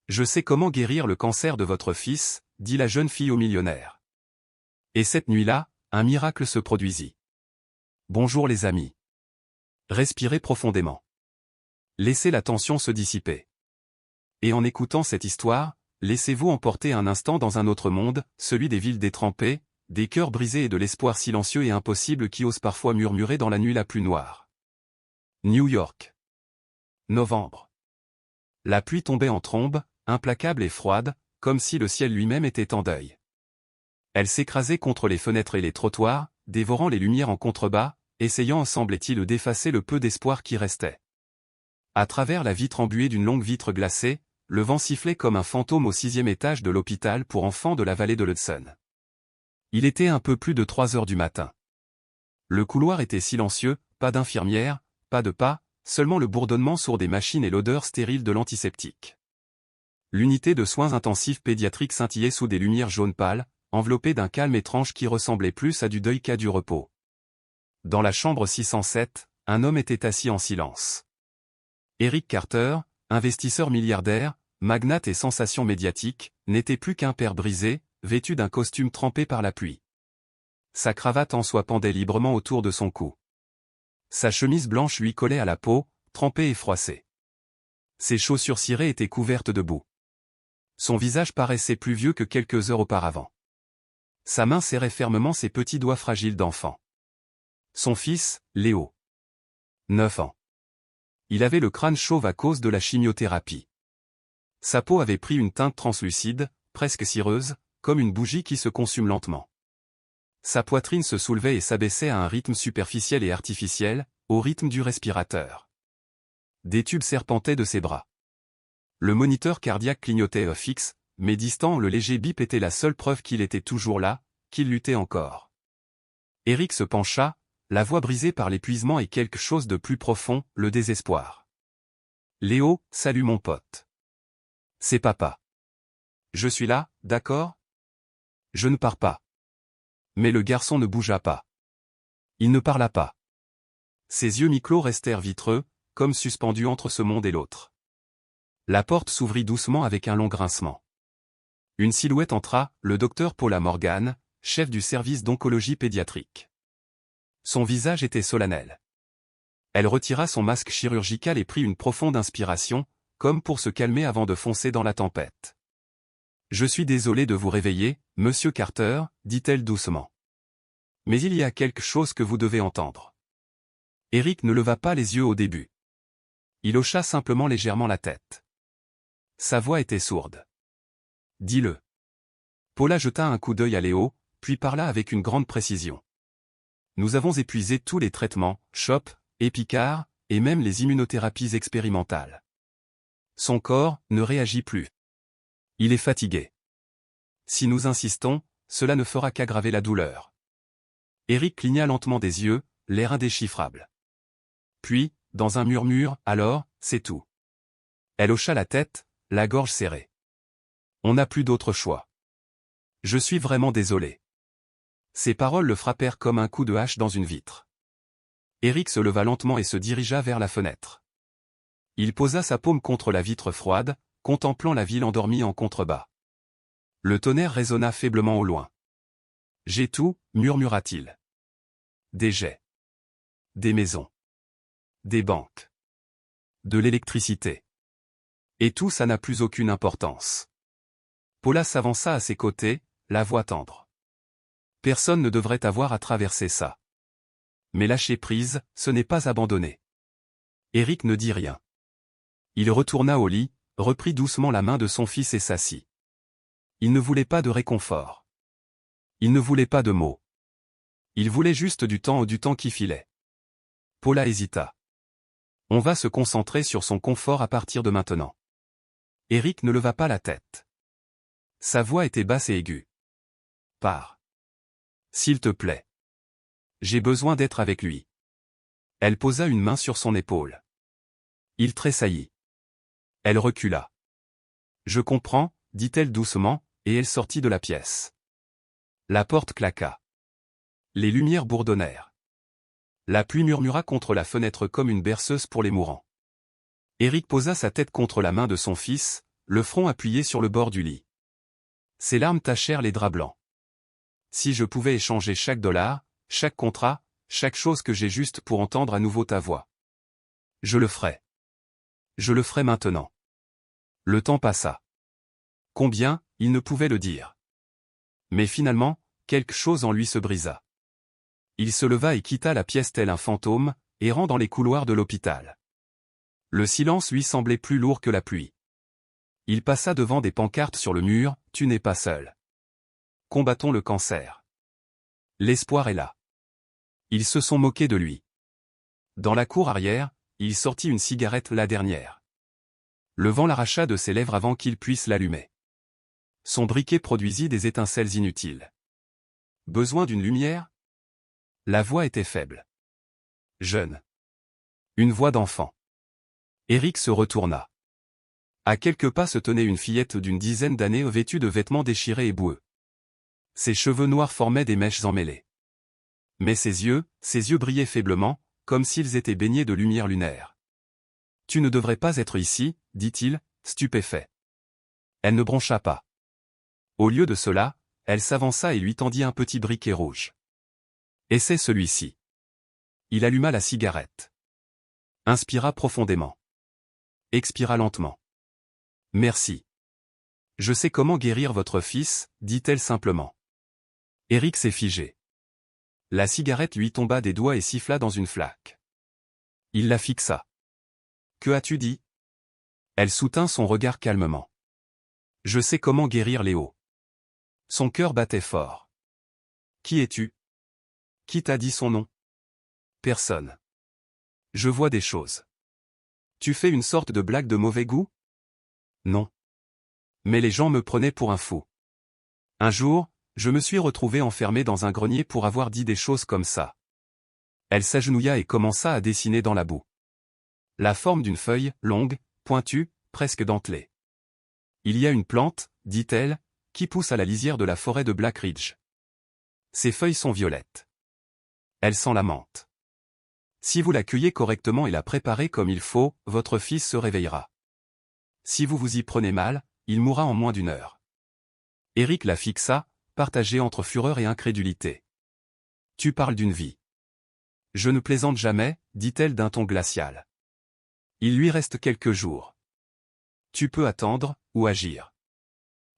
Je sais comment guérir le cancer de votre fils, dit la jeune fille au millionnaire. Et cette nuit-là, un miracle se produisit. Bonjour les amis. Respirez profondément. Laissez la tension se dissiper. Et en écoutant cette histoire, laissez-vous emporter un instant dans un autre monde, celui des villes détrempées, des cœurs brisés et de l'espoir silencieux et impossible qui ose parfois murmurer dans la nuit la plus noire. New York. Novembre. La pluie tombait en trombe, implacable et froide, comme si le ciel lui-même était en deuil. Elle s'écrasait contre les fenêtres et les trottoirs, dévorant les lumières en contrebas, essayant semblait-il d'effacer le peu d'espoir qui restait. À travers la vitre embuée d'une longue vitre glacée, le vent sifflait comme un fantôme au 6e étage de l'hôpital pour enfants de la vallée de l'Hudson. Il était un peu plus de 3 heures du matin. Le couloir était silencieux, pas d'infirmière, pas de pas, seulement le bourdonnement sourd des machines et l'odeur stérile de l'antiseptique. L'unité de soins intensifs pédiatriques scintillait sous des lumières jaunes pâles, enveloppée d'un calme étrange qui ressemblait plus à du deuil qu'à du repos. Dans la chambre 607, un homme était assis en silence. Eric Carter, investisseur milliardaire, magnate et sensation médiatique, n'était plus qu'un père brisé, vêtu d'un costume trempé par la pluie. Sa cravate en soie pendait librement autour de son cou. Sa chemise blanche lui collait à la peau, trempée et froissée. Ses chaussures cirées étaient couvertes de boue. Son visage paraissait plus vieux que quelques heures auparavant. Sa main serrait fermement ses petits doigts fragiles d'enfant. Son fils, Léo. 9 ans. Il avait le crâne chauve à cause de la chimiothérapie. Sa peau avait pris une teinte translucide, presque cireuse, comme une bougie qui se consume lentement. Sa poitrine se soulevait et s'abaissait à un rythme superficiel et artificiel, au rythme du respirateur. Des tubes serpentaient de ses bras. Le moniteur cardiaque clignotait fixe, mais distant, le léger bip était la seule preuve qu'il était toujours là, qu'il luttait encore. Eric se pencha, la voix brisée par l'épuisement et quelque chose de plus profond, le désespoir. Léo, salut mon pote. C'est papa. Je suis là, d'accord? Je ne pars pas. Mais le garçon ne bougea pas. Il ne parla pas. Ses yeux mi-clos restèrent vitreux, comme suspendus entre ce monde et l'autre. La porte s'ouvrit doucement avec un long grincement. Une silhouette entra, le docteur Paula Morgan, chef du service d'oncologie pédiatrique. Son visage était solennel. Elle retira son masque chirurgical et prit une profonde inspiration, comme pour se calmer avant de foncer dans la tempête. « Je suis désolé de vous réveiller, monsieur Carter, dit-elle doucement. Mais il y a quelque chose que vous devez entendre. » Eric ne leva pas les yeux au début. Il hocha simplement légèrement la tête. Sa voix était sourde. « Dis-le. » Paula jeta un coup d'œil à Léo, puis parla avec une grande précision. « Nous avons épuisé tous les traitements, CHOP, Epicard, et même les immunothérapies expérimentales. Son corps ne réagit plus. Il est fatigué. Si nous insistons, cela ne fera qu'aggraver la douleur. » Eric cligna lentement des yeux, l'air indéchiffrable. Puis, dans un murmure, « Alors, c'est tout. » Elle hocha la tête, la gorge serrée. « On n'a plus d'autre choix. Je suis vraiment désolé. » Ces paroles le frappèrent comme un coup de hache dans une vitre. Eric se leva lentement et se dirigea vers la fenêtre. Il posa sa paume contre la vitre froide, contemplant la ville endormie en contrebas. Le tonnerre résonna faiblement au loin. « J'ai tout, murmura-t-il. Des jets. Des maisons. Des banques. De l'électricité. Et tout ça n'a plus aucune importance. » Paula s'avança à ses côtés, la voix tendre. « Personne ne devrait avoir à traverser ça. Mais lâcher prise, ce n'est pas abandonner. » Eric ne dit rien. Il retourna au lit, reprit doucement la main de son fils et s'assit. Il ne voulait pas de réconfort. Il ne voulait pas de mots. Il voulait juste du temps qui filait. Paula hésita. « On va se concentrer sur son confort à partir de maintenant. » Eric ne leva pas la tête. Sa voix était basse et aiguë. « Pars. S'il te plaît. J'ai besoin d'être avec lui. » Elle posa une main sur son épaule. Il tressaillit. Elle recula. « Je comprends, » dit-elle doucement, et elle sortit de la pièce. La porte claqua. Les lumières bourdonnèrent. La pluie murmura contre la fenêtre comme une berceuse pour les mourants. Eric posa sa tête contre la main de son fils, le front appuyé sur le bord du lit. Ses larmes tachèrent les draps blancs. Si je pouvais échanger chaque dollar, chaque contrat, chaque chose que j'ai juste pour entendre à nouveau ta voix. Je le ferais. Je le ferais maintenant. Le temps passa. Combien, il ne pouvait le dire. Mais finalement, quelque chose en lui se brisa. Il se leva et quitta la pièce tel un fantôme, errant dans les couloirs de l'hôpital. Le silence lui semblait plus lourd que la pluie. Il passa devant des pancartes sur le mur, « Tu n'es pas seul. Combattons le cancer. L'espoir est là. » Ils se sont moqués de lui. Dans la cour arrière, il sortit une cigarette, la dernière. Le vent l'arracha de ses lèvres avant qu'il puisse l'allumer. Son briquet produisit des étincelles inutiles. Besoin d'une lumière? La voix était faible. Jeune. Une voix d'enfant. Éric se retourna. À quelques pas se tenait une fillette d'une dizaine d'années vêtue de vêtements déchirés et boueux. Ses cheveux noirs formaient des mèches emmêlées. Mais ses yeux brillaient faiblement, comme s'ils étaient baignés de lumière lunaire. « Tu ne devrais pas être ici, dit-il, stupéfait. Elle ne broncha pas. Au lieu de cela, elle s'avança et lui tendit un petit briquet rouge. « Et c'est celui-ci. » Il alluma la cigarette. Inspira profondément. Expira lentement. « Merci. Je sais comment guérir votre fils, dit-elle simplement. Éric s'est figé. La cigarette lui tomba des doigts et siffla dans une flaque. Il la fixa. « Que as-tu dit ?» Elle soutint son regard calmement. « Je sais comment guérir Léo. » Son cœur battait fort. « Qui es-tu ? Qui t'a dit son nom ? » Personne. « Je vois des choses. Tu fais une sorte de blague de mauvais goût ? Non. Mais les gens me prenaient pour un fou. Un jour, je me suis retrouvé enfermé dans un grenier pour avoir dit des choses comme ça. » Elle s'agenouilla et commença à dessiner dans la boue. La forme d'une feuille, longue, pointue, presque dentelée. « Il y a une plante, dit-elle, qui pousse à la lisière de la forêt de Black Ridge. Ses feuilles sont violettes. Elle sent la menthe. Si vous la cueillez correctement et la préparez comme il faut, votre fils se réveillera. Si vous vous y prenez mal, il mourra en moins d'1 heure. » Éric la fixa, partagé entre fureur et incrédulité. « Tu parles d'une vie. » « Je ne plaisante jamais, dit-elle d'un ton glacial. Il lui reste quelques jours. Tu peux attendre, ou agir.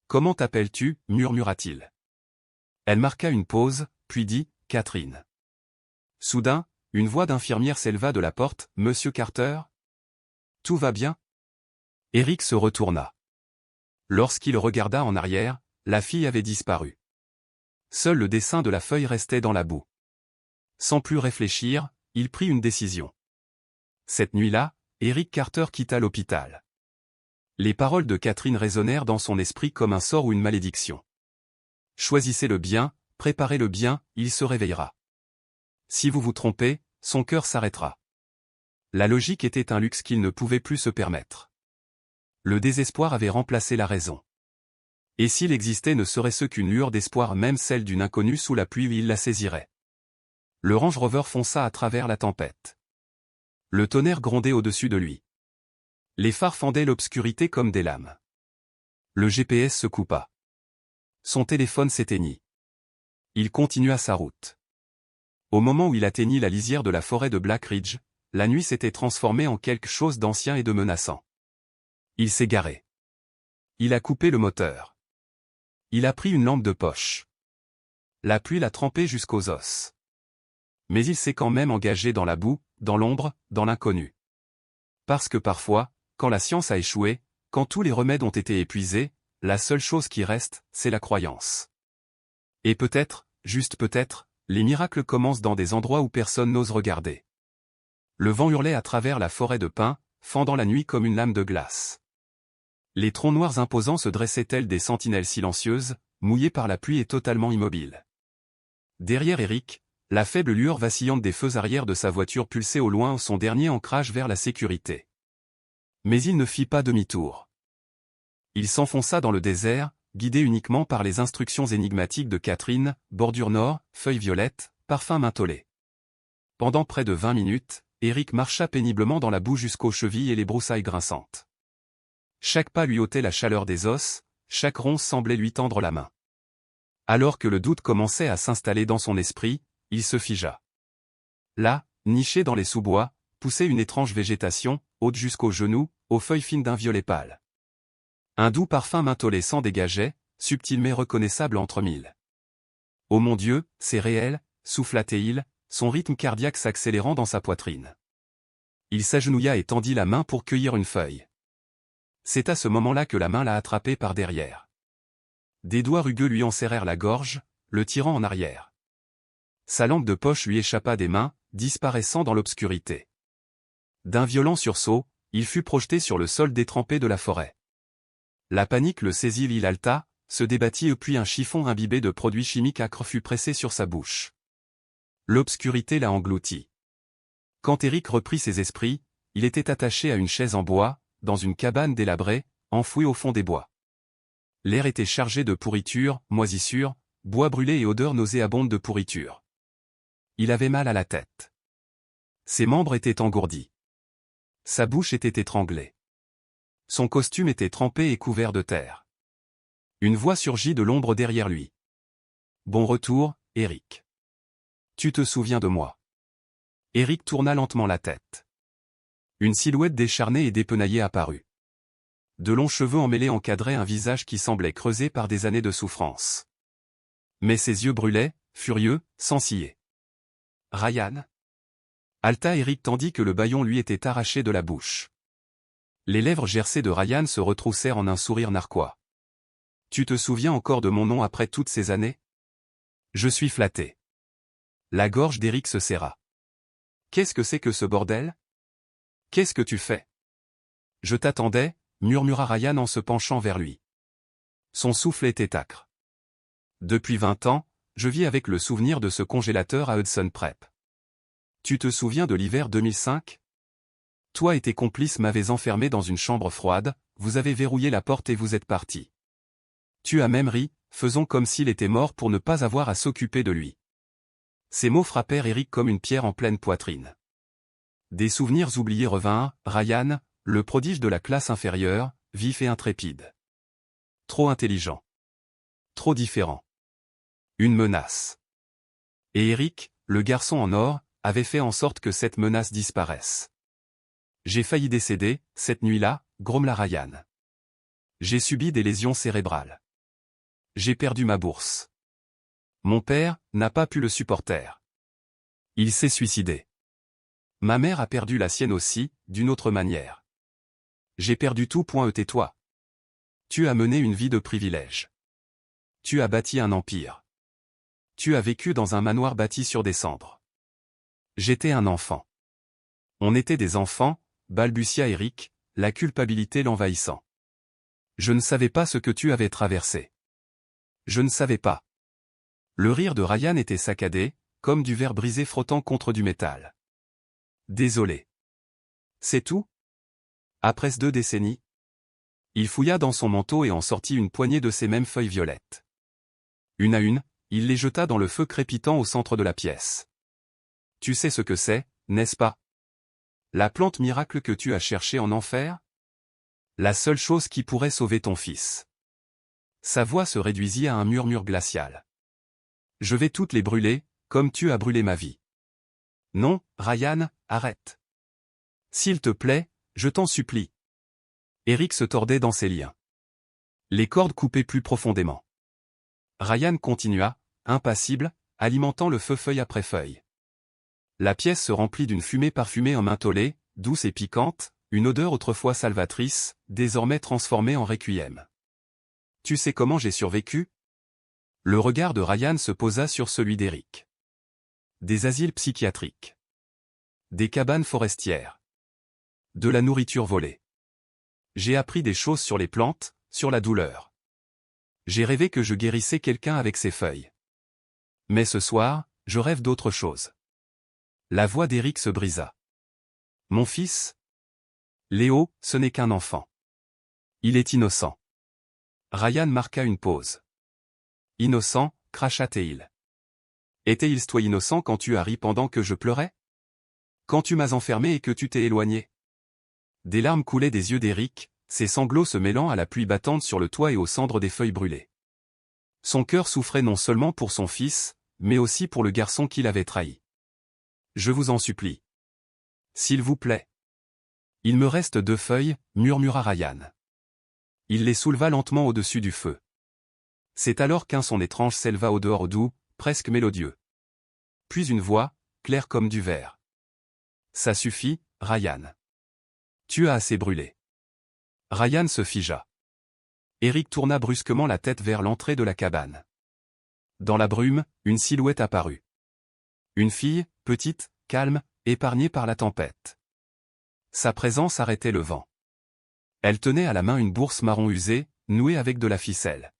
Comment t'appelles-tu, murmura-t-il. Elle marqua une pause, puis dit, Catherine. Soudain, une voix d'infirmière s'éleva de la porte, Monsieur Carter ? Tout va bien ? Éric se retourna. Lorsqu'il regarda en arrière, la fille avait disparu. Seul le dessin de la feuille restait dans la boue. Sans plus réfléchir, il prit une décision. Cette nuit-là, Éric Carter quitta l'hôpital. Les paroles de Catherine résonnèrent dans son esprit comme un sort ou une malédiction. Choisissez le bien, préparez le bien, il se réveillera. Si vous vous trompez, son cœur s'arrêtera. La logique était un luxe qu'il ne pouvait plus se permettre. Le désespoir avait remplacé la raison. Et s'il existait ne serait-ce qu'une lueur d'espoir, même celle d'une inconnue sous la pluie, il la saisirait. Le Range Rover fonça à travers la tempête. Le tonnerre grondait au-dessus de lui. Les phares fendaient l'obscurité comme des lames. Le GPS se coupa. Son téléphone s'éteignit. Il continua sa route. Au moment où il atteignit la lisière de la forêt de Black Ridge, la nuit s'était transformée en quelque chose d'ancien et de menaçant. Il s'est garé. Il a coupé le moteur. Il a pris une lampe de poche. La pluie l'a trempé jusqu'aux os. Mais il s'est quand même engagé dans la boue, dans l'ombre, dans l'inconnu. Parce que parfois, quand la science a échoué, quand tous les remèdes ont été épuisés, la seule chose qui reste, c'est la croyance. Et peut-être, juste peut-être, les miracles commencent dans des endroits où personne n'ose regarder. Le vent hurlait à travers la forêt de pins, fendant la nuit comme une lame de glace. Les troncs noirs imposants se dressaient tels des sentinelles silencieuses, mouillés par la pluie et totalement immobiles. Derrière Éric, la faible lueur vacillante des feux arrière de sa voiture pulsait au loin son dernier ancrage vers la sécurité. Mais il ne fit pas demi-tour. Il s'enfonça dans le désert, guidé uniquement par les instructions énigmatiques de Catherine, bordure nord, feuilles violettes, parfum mentholé. Pendant près de 20 minutes, Éric marcha péniblement dans la boue jusqu'aux chevilles et les broussailles grinçantes. Chaque pas lui ôtait la chaleur des os, chaque ronce semblait lui tendre la main. Alors que le doute commençait à s'installer dans son esprit, il se figea. Là, niché dans les sous-bois, poussait une étrange végétation, haute jusqu'aux genoux, aux feuilles fines d'un violet pâle. Un doux parfum mentholé s'en dégageait, subtil mais reconnaissable entre mille. Oh mon Dieu, c'est réel, souffla-t-il, son rythme cardiaque s'accélérant dans sa poitrine. Il s'agenouilla et tendit la main pour cueillir une feuille. C'est à ce moment-là que la main l'a attrapé par derrière. Des doigts rugueux lui enserrèrent la gorge, le tirant en arrière. Sa lampe de poche lui échappa des mains, disparaissant dans l'obscurité. D'un violent sursaut, il fut projeté sur le sol détrempé de la forêt. La panique le saisit, il halta, se débattit puis un chiffon imbibé de produits chimiques âcres fut pressé sur sa bouche. L'obscurité l'a englouti. Quand Eric reprit ses esprits, il était attaché à une chaise en bois, dans une cabane délabrée, enfouie au fond des bois. L'air était chargé de pourriture, moisissure, bois brûlé et odeur nauséabonde de pourriture. Il avait mal à la tête. Ses membres étaient engourdis. Sa bouche était étranglée. Son costume était trempé et couvert de terre. Une voix surgit de l'ombre derrière lui. « Bon retour, Eric. Tu te souviens de moi ?» Eric tourna lentement la tête. Une silhouette décharnée et dépenaillée apparut. De longs cheveux emmêlés encadraient un visage qui semblait creusé par des années de souffrance. Mais ses yeux brûlaient, furieux, sans ciller. « Ryan ?» halta Eric tandis que le bâillon lui était arraché de la bouche. Les lèvres gercées de Ryan se retroussèrent en un sourire narquois. « Tu te souviens encore de mon nom après toutes ces années ? Je suis flatté. » La gorge d'Eric se serra. « Qu'est-ce que c'est que ce bordel ? Qu'est-ce que tu fais ? » « Je t'attendais, » murmura Ryan en se penchant vers lui. Son souffle était âcre. « Depuis 20 ans, je vis avec le souvenir de ce congélateur à Hudson Prep. Tu te souviens de l'hiver 2005 ? Toi et tes complices m'avez enfermé dans une chambre froide, vous avez verrouillé la porte et vous êtes partis. Tu as même ri, faisons comme s'il était mort pour ne pas avoir à s'occuper de lui. » Ces mots frappèrent Eric comme une pierre en pleine poitrine. Des souvenirs oubliés revinrent, Ryan, le prodige de la classe inférieure, vif et intrépide. Trop intelligent. Trop différent. Une menace. Et Eric, le garçon en or, avait fait en sorte que cette menace disparaisse. J'ai failli décéder, cette nuit-là, grommela Ryan. J'ai subi des lésions cérébrales. J'ai perdu ma bourse. Mon père n'a pas pu le supporter. Il s'est suicidé. Ma mère a perdu la sienne aussi, d'une autre manière. J'ai perdu tout. Tais-toi. Tu as mené une vie de privilège. Tu as bâti un empire. Tu as vécu dans un manoir bâti sur des cendres. J'étais un enfant. On était des enfants, balbutia Eric, la culpabilité l'envahissant. Je ne savais pas ce que tu avais traversé. Je ne savais pas. Le rire de Ryan était saccadé, comme du verre brisé frottant contre du métal. Désolé. C'est tout ? Après 2 décennies ? Il fouilla dans son manteau et en sortit une poignée de ces mêmes feuilles violettes. Une à une, il les jeta dans le feu crépitant au centre de la pièce. Tu sais ce que c'est, n'est-ce pas ? La plante miracle que tu as cherchée en enfer ? La seule chose qui pourrait sauver ton fils. Sa voix se réduisit à un murmure glacial. Je vais toutes les brûler, comme tu as brûlé ma vie. Non, Ryan, arrête. S'il te plaît, je t'en supplie. Eric se tordait dans ses liens. Les cordes coupaient plus profondément. Ryan continua, impassible, alimentant le feu feuille après feuille. La pièce se remplit d'une fumée parfumée en mentholé, douce et piquante, une odeur autrefois salvatrice, désormais transformée en requiem. Tu sais comment j'ai survécu ? Le regard de Ryan se posa sur celui d'Eric. Des asiles psychiatriques. Des cabanes forestières. De la nourriture volée. J'ai appris des choses sur les plantes, sur la douleur. J'ai rêvé que je guérissais quelqu'un avec ces feuilles. Mais ce soir, je rêve d'autre chose. La voix d'Eric se brisa. Mon fils ? Léo, ce n'est qu'un enfant. Il est innocent. Ryan marqua une pause. Innocent, cracha-t-il. Était-il toi innocent quand tu as ri pendant que je pleurais ? Quand tu m'as enfermé et que tu t'es éloigné ? Des larmes coulaient des yeux d'Eric, ses sanglots se mêlant à la pluie battante sur le toit et aux cendres des feuilles brûlées. Son cœur souffrait non seulement pour son fils, mais aussi pour le garçon qui l'avait trahi. « Je vous en supplie. S'il vous plaît. Il me reste 2 feuilles, murmura Ryan. Il les souleva lentement au-dessus du feu. C'est alors qu'un son étrange s'éleva au dehors doux, presque mélodieux. Puis une voix, claire comme du verre. « Ça suffit, Ryan. Tu as assez brûlé. » Ryan se figea. Eric tourna brusquement la tête vers l'entrée de la cabane. Dans la brume, une silhouette apparut. Une fille, petite, calme, épargnée par la tempête. Sa présence arrêtait le vent. Elle tenait à la main une bourse marron usée, nouée avec de la ficelle.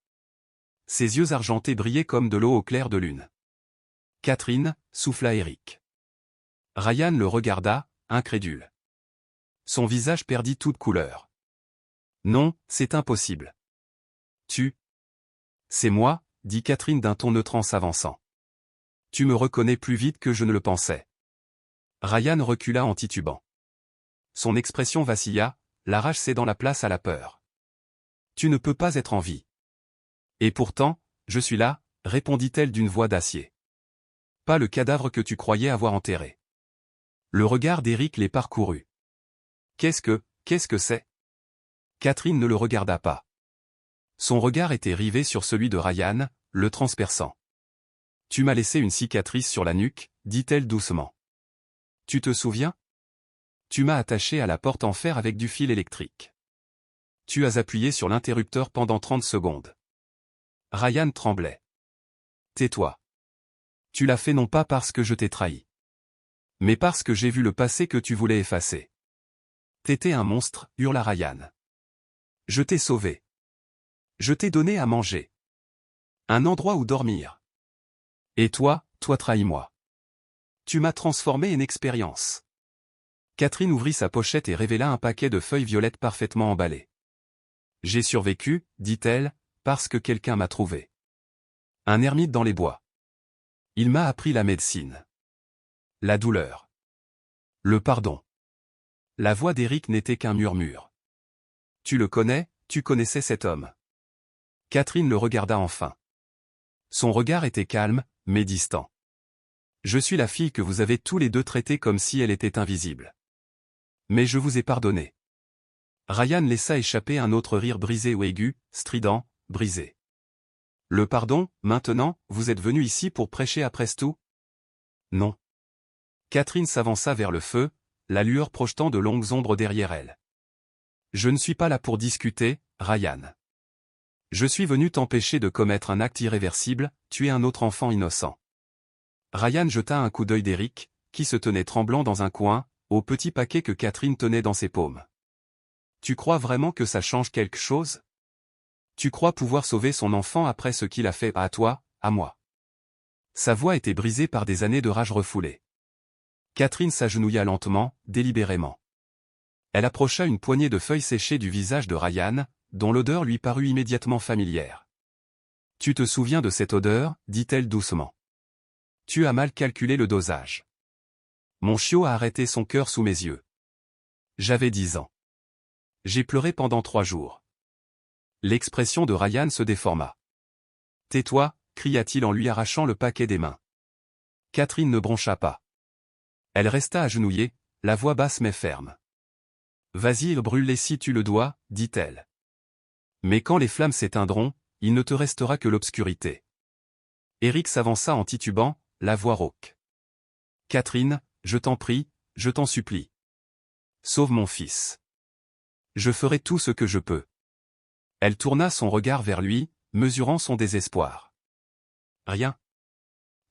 Ses yeux argentés brillaient comme de l'eau au clair de lune. « Catherine » souffla Eric. Ryan le regarda, incrédule. Son visage perdit toute couleur. « Non, c'est impossible. »« Tu »« C'est moi » dit Catherine d'un ton neutre en s'avançant. « Tu me reconnais plus vite que je ne le pensais. » Ryan recula en titubant. Son expression vacilla, la rage cédant la place à la peur. « Tu ne peux pas être en vie. »« Et pourtant, je suis là, » répondit-elle d'une voix d'acier. « Pas le cadavre que tu croyais avoir enterré. » Le regard d'Eric les parcourut. « Qu'est-ce que c'est ?» Catherine ne le regarda pas. Son regard était rivé sur celui de Ryan, le transperçant. « Tu m'as laissé une cicatrice sur la nuque, » dit-elle doucement. « Tu te souviens ? Tu m'as attaché à la porte en fer avec du fil électrique. Tu as appuyé sur l'interrupteur pendant 30 secondes. » Ryan tremblait. « Tais-toi. Tu l'as fait non pas parce que je t'ai trahi, mais parce que j'ai vu le passé que tu voulais effacer. »« T'étais un monstre, » hurla Ryan. « Je t'ai sauvé. Je t'ai donné à manger. Un endroit où dormir. Et toi trahis-moi. Tu m'as transformé en expérience. » Catherine ouvrit sa pochette et révéla un paquet de feuilles violettes parfaitement emballées. « J'ai survécu, » dit-elle, « parce que quelqu'un m'a trouvé. Un ermite dans les bois. Il m'a appris la médecine. La douleur. Le pardon. » La voix d'Eric n'était qu'un murmure. « Tu le connais, tu connaissais cet homme. » Catherine le regarda enfin. Son regard était calme, mais distant. « Je suis la fille que vous avez tous les deux traitée comme si elle était invisible. Mais je vous ai pardonné. » Ryan laissa échapper un autre rire brisé ou aigu, strident, brisé. « Le pardon, maintenant, vous êtes venu ici pour prêcher après tout ? » Non. Catherine s'avança vers le feu, la lueur projetant de longues ombres derrière elle. « Je ne suis pas là pour discuter, Ryan. Je suis venu t'empêcher de commettre un acte irréversible, tuer un autre enfant innocent. » Ryan jeta un coup d'œil d'Eric, qui se tenait tremblant dans un coin, au petit paquet que Catherine tenait dans ses paumes. « Tu crois vraiment que ça change quelque chose ? Tu crois pouvoir sauver son enfant après ce qu'il a fait à toi, à moi ?» Sa voix était brisée par des années de rage refoulée. Catherine s'agenouilla lentement, délibérément. Elle approcha une poignée de feuilles séchées du visage de Ryan, dont l'odeur lui parut immédiatement familière. « Tu te souviens de cette odeur ?» dit-elle doucement. « Tu as mal calculé le dosage. Mon chiot a arrêté son cœur sous mes yeux. J'avais 10 ans. J'ai pleuré pendant 3 jours. » L'expression de Ryan se déforma. « Tais-toi » cria-t-il en lui arrachant le paquet des mains. Catherine ne broncha pas. Elle resta agenouillée, la voix basse mais ferme. « Vas-y, brûle-les si tu le dois, » dit-elle. « Mais quand les flammes s'éteindront, il ne te restera que l'obscurité. » Eric s'avança en titubant, la voix rauque. « Catherine, je t'en prie, je t'en supplie. Sauve mon fils. Je ferai tout ce que je peux. » Elle tourna son regard vers lui, mesurant son désespoir. « Rien. »«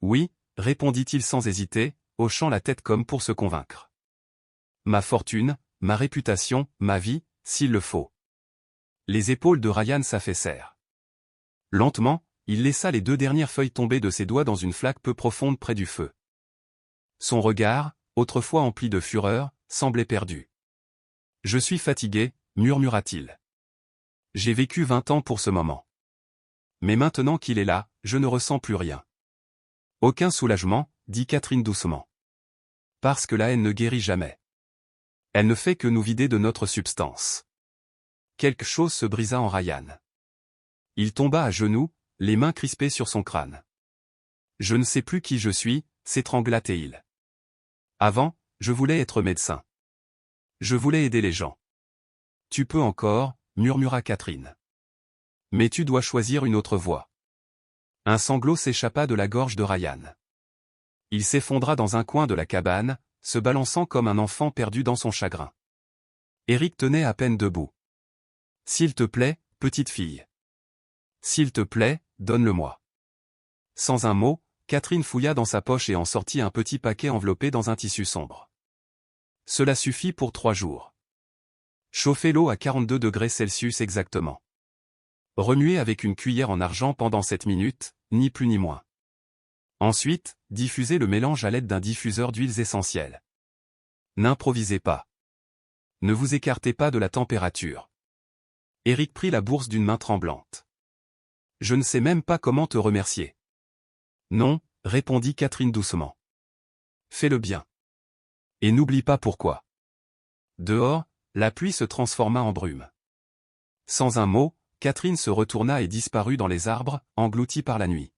Oui, » répondit-il sans hésiter, hochant la tête comme pour se convaincre. « Ma fortune, ma réputation, ma vie, s'il le faut. » Les épaules de Ryan s'affaissèrent. Lentement, il laissa les 2 dernières feuilles tomber de ses doigts dans une flaque peu profonde près du feu. Son regard, autrefois empli de fureur, semblait perdu. « Je suis fatigué, » murmura-t-il. « J'ai vécu 20 ans pour ce moment. Mais maintenant qu'il est là, je ne ressens plus rien. » « Aucun soulagement, » dit Catherine doucement. « Parce que la haine ne guérit jamais. Elle ne fait que nous vider de notre substance. » quelque chose se brisa en Ryan. Il tomba à genoux, les mains crispées sur son crâne. Je ne sais plus qui je suis, s'étrangla-t-il. Avant, je voulais être médecin. Je voulais aider les gens. Tu peux encore, murmura Catherine. Mais tu dois choisir une autre voie. Un sanglot s'échappa de la gorge de Ryan. Il s'effondra dans un coin de la cabane, se balançant comme un enfant perdu dans son chagrin. Eric tenait à peine debout. S'il te plaît, petite fille. S'il te plaît, donne-le-moi. Sans un mot, Catherine fouilla dans sa poche et en sortit un petit paquet enveloppé dans un tissu sombre. Cela suffit pour 3 jours. Chauffez l'eau à 42 degrés Celsius exactement. Remuez avec une cuillère en argent pendant 7 minutes, ni plus ni moins. Ensuite, diffusez le mélange à l'aide d'un diffuseur d'huiles essentielles. N'improvisez pas. Ne vous écartez pas de la température. Eric prit la bourse d'une main tremblante. Je ne sais même pas comment te remercier. Non, répondit Catherine doucement. Fais-le bien. Et n'oublie pas pourquoi. Dehors, la pluie se transforma en brume. Sans un mot, Catherine se retourna et disparut dans les arbres, engloutie par la nuit.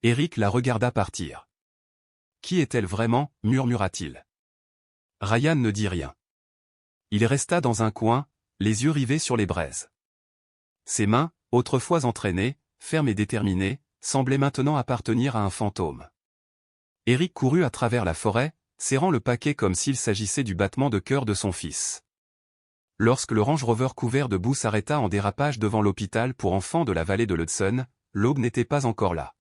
Eric la regarda partir. Qui est-elle vraiment, murmura-t-il. Ryan ne dit rien. Il resta dans un coin, les yeux rivés sur les braises. Ses mains, autrefois entraînées, fermes et déterminées, semblaient maintenant appartenir à un fantôme. Eric courut à travers la forêt, serrant le paquet comme s'il s'agissait du battement de cœur de son fils. Lorsque le Range Rover couvert de boue s'arrêta en dérapage devant l'hôpital pour enfants de la vallée de l'Hudson, l'aube n'était pas encore là.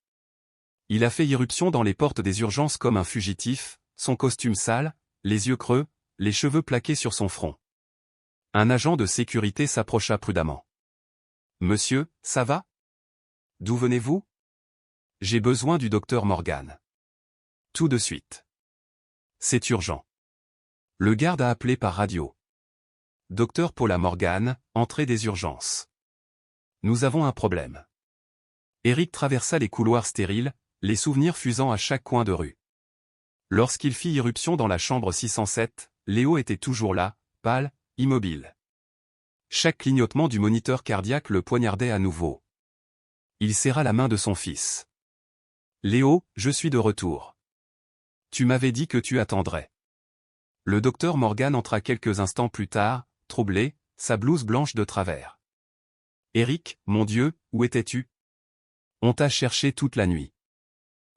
Il a fait irruption dans les portes des urgences comme un fugitif, son costume sale, les yeux creux, les cheveux plaqués sur son front. Un agent de sécurité s'approcha prudemment. « Monsieur, ça va? D'où venez-vous? J'ai besoin du docteur Morgan. Tout de suite. C'est urgent. » Le garde a appelé par radio. Docteur Paula Morgan, entrée des urgences. Nous avons un problème. Eric traversa les couloirs stériles, les souvenirs fusant à chaque coin de rue. Lorsqu'il fit irruption dans la chambre 607, Léo était toujours là, pâle, immobile. Chaque clignotement du moniteur cardiaque le poignardait à nouveau. Il serra la main de son fils. « Léo, je suis de retour. Tu m'avais dit que tu attendrais. » Le docteur Morgan entra quelques instants plus tard, troublé, sa blouse blanche de travers. « Eric, mon Dieu, où étais-tu? On t'a cherché toute la nuit. »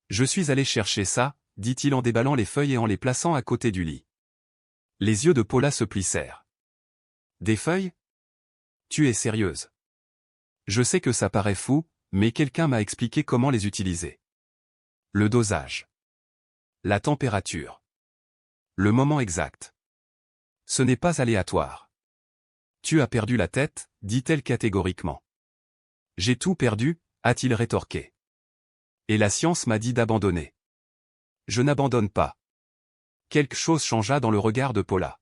« Je suis allé chercher ça, » dit-il en déballant les feuilles et en les plaçant à côté du lit. Les yeux de Paula se plissèrent. « Des feuilles? Tu es sérieuse? Je sais que ça paraît fou, mais quelqu'un m'a expliqué comment les utiliser. Le dosage. La température. Le moment exact. Ce n'est pas aléatoire. Tu as perdu la tête, dit-elle catégoriquement. J'ai tout perdu, a-t-il rétorqué. Et la science m'a dit d'abandonner. Je n'abandonne pas. Quelque chose changea dans le regard de Paula.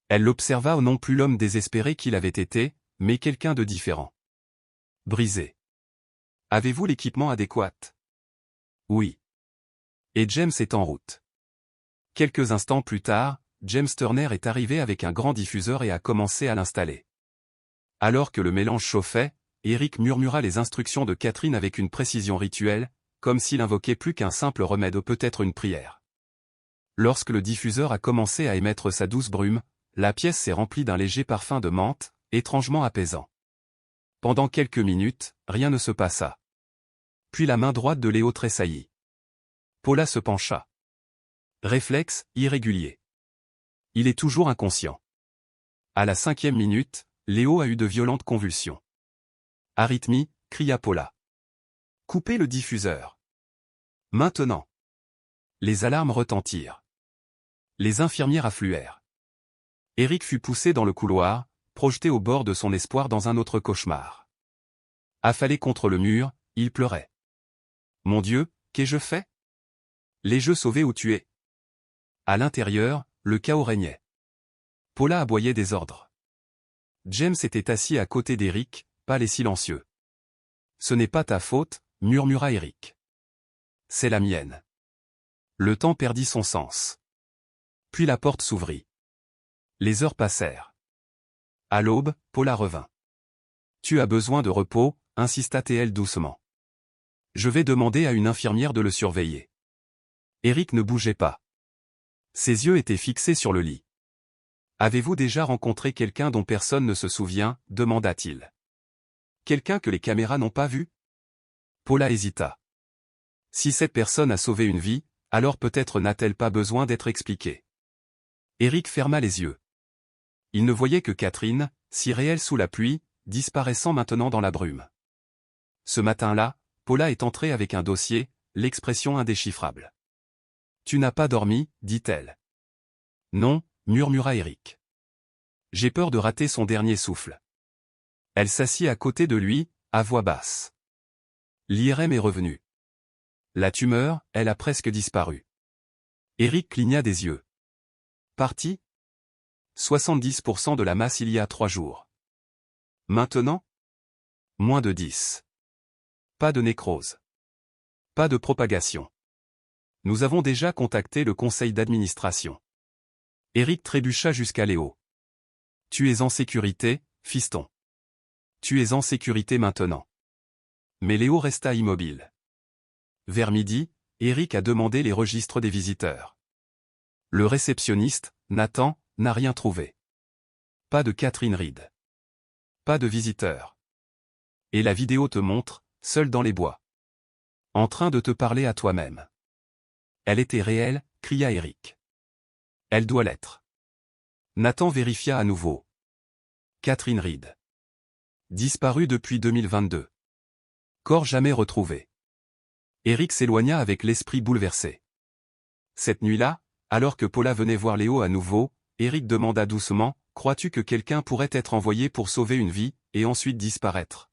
Elle l'observa non plus l'homme désespéré qu'il avait été, mais quelqu'un de différent. Brisé. Avez-vous l'équipement adéquat? Oui. Et James est en route. Quelques instants plus tard, James Turner est arrivé avec un grand diffuseur et a commencé à l'installer. Alors que le mélange chauffait, Eric murmura les instructions de Catherine avec une précision rituelle, comme s'il invoquait plus qu'un simple remède ou peut-être une prière. Lorsque le diffuseur a commencé à émettre sa douce brume, la pièce s'est remplie d'un léger parfum de menthe, étrangement apaisant. Pendant quelques minutes, rien ne se passa. Puis la main droite de Léo tressaillit. Paula se pencha. Réflexe, irrégulier. Il est toujours inconscient. À la 5e minute, Léo a eu de violentes convulsions. Arythmie, cria Paula. Coupez le diffuseur. Maintenant. Les alarmes retentirent. Les infirmières affluèrent. Eric fut poussé dans le couloir, projeté au bord de son espoir dans un autre cauchemar. Affalé contre le mur, il pleurait. Mon Dieu, qu'ai-je fait? Les jeux sauvés ou tués. À l'intérieur, le chaos régnait. Paula aboyait des ordres. James était assis à côté d'Eric, pâle et silencieux. Ce n'est pas ta faute, murmura Eric. C'est la mienne. Le temps perdit son sens. Puis la porte s'ouvrit. Les heures passèrent. À l'aube, Paula revint. Tu as besoin de repos, insista-t-elle doucement. Je vais demander à une infirmière de le surveiller. Eric ne bougeait pas. Ses yeux étaient fixés sur le lit. Avez-vous déjà rencontré quelqu'un dont personne ne se souvient, demanda-t-il. Quelqu'un que les caméras n'ont pas vu? Paula hésita. Si cette personne a sauvé une vie, alors peut-être n'a-t-elle pas besoin d'être expliquée. Eric ferma les yeux. Il ne voyait que Catherine, si réelle sous la pluie, disparaissant maintenant dans la brume. Ce matin-là, Paula est entrée avec un dossier, l'expression indéchiffrable. Tu n'as pas dormi, dit-elle. Non, murmura Eric. J'ai peur de rater son dernier souffle. Elle s'assit à côté de lui, à voix basse. L'IRM est revenu. La tumeur, elle a presque disparu. Eric cligna des yeux. Parti? 70% de la masse il y a 3 jours. Maintenant? Moins de 10. Pas de nécrose. Pas de propagation. Nous avons déjà contacté le conseil d'administration. Eric trébucha jusqu'à Léo. Tu es en sécurité, fiston. Tu es en sécurité maintenant. Mais Léo resta immobile. Vers midi, Eric a demandé les registres des visiteurs. Le réceptionniste, Nathan, n'a rien trouvé. Pas de Catherine Reed. Pas de visiteurs. Et la vidéo te montre, seule dans les bois. En train de te parler à toi-même. Elle était réelle, cria Eric. Elle doit l'être. Nathan vérifia à nouveau. Catherine Reed. Disparue depuis 2022. Corps jamais retrouvé. Eric s'éloigna avec l'esprit bouleversé. Cette nuit-là, alors que Paula venait voir Léo à nouveau, Eric demanda doucement, « Crois-tu que quelqu'un pourrait être envoyé pour sauver une vie, et ensuite disparaître ?»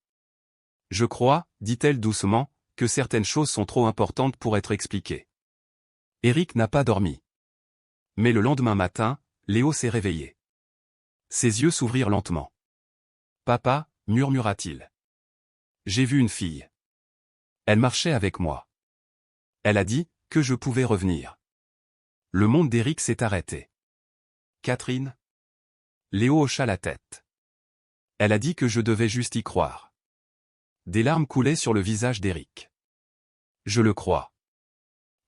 « Je crois, dit-elle doucement, que certaines choses sont trop importantes pour être expliquées. » Eric n'a pas dormi. Mais le lendemain matin, Léo s'est réveillé. Ses yeux s'ouvrirent lentement. « Papa, murmura-t-il. J'ai vu une fille. Elle marchait avec moi. Elle a dit que je pouvais revenir. » Le monde d'Eric s'est arrêté. Catherine? Léo hocha la tête. Elle a dit que je devais juste y croire. Des larmes coulaient sur le visage d'Eric. Je le crois.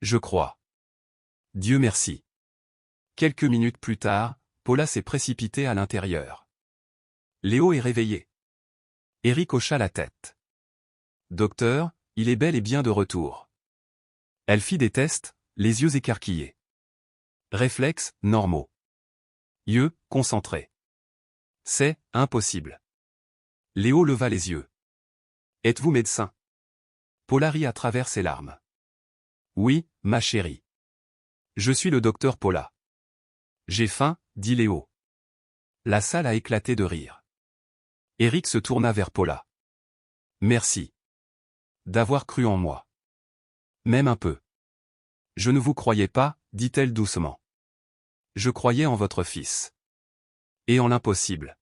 Je crois. Dieu merci. Quelques minutes plus tard, Paula s'est précipitée à l'intérieur. Léo est réveillé. Eric hocha la tête. Docteur, il est bel et bien de retour. Elle fit des tests, les yeux écarquillés. Réflexes, normaux. Yeux, concentrés. C'est impossible. Léo leva les yeux. Êtes-vous médecin? Paula rit à travers ses larmes. Oui, ma chérie. Je suis le docteur Paula. J'ai faim, dit Léo. La salle a éclaté de rire. Eric se tourna vers Paula. Merci. D'avoir cru en moi. Même un peu. Je ne vous croyais pas, dit-elle doucement. Je croyais en votre fils. Et en l'impossible.